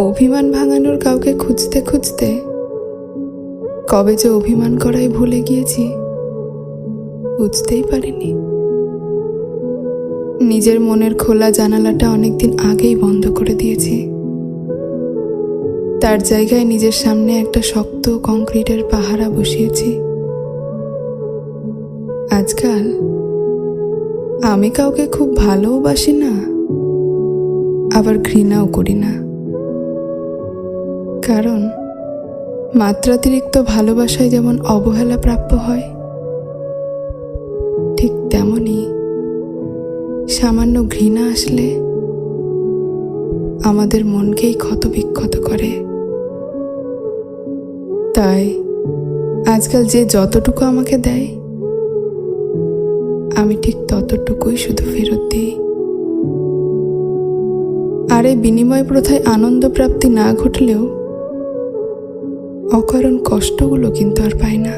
অভিমান ভাঙানোর কাউকে খুঁজতে খুঁজতে কবে যে অভিমান করাই ভুলে গিয়েছি বুঝতেই পারিনি। নিজের মনের খোলা জানালাটা অনেকদিন আগেই বন্ধ করে দিয়েছি। তার জায়গায় নিজের সামনে একটা শক্ত কংক্রিটের পাহারা বসিয়েছি। আজকাল আমি কাউকে খুব ভালোবাসি না, আবার ঘৃণাও করি না। কারণ মাত্রাতিরিক্ত ভালোবাসায় যেমন অবহেলা প্রাপ্য হয়, ঠিক তেমনি সামান্য ঘৃণা আসলে আমাদের মনকেই ক্ষতবিক্ষত করে। তাই আজকাল যে যতটুকু আমাকে দেয় আমি ঠিক ততটুকুই শুধু ফেরত দিই। আর এই বিনিময় প্রথায় আনন্দ প্রাপ্তি না ঘটলেও অকারণ কষ্টগুলো কিন্তু আর পাই না।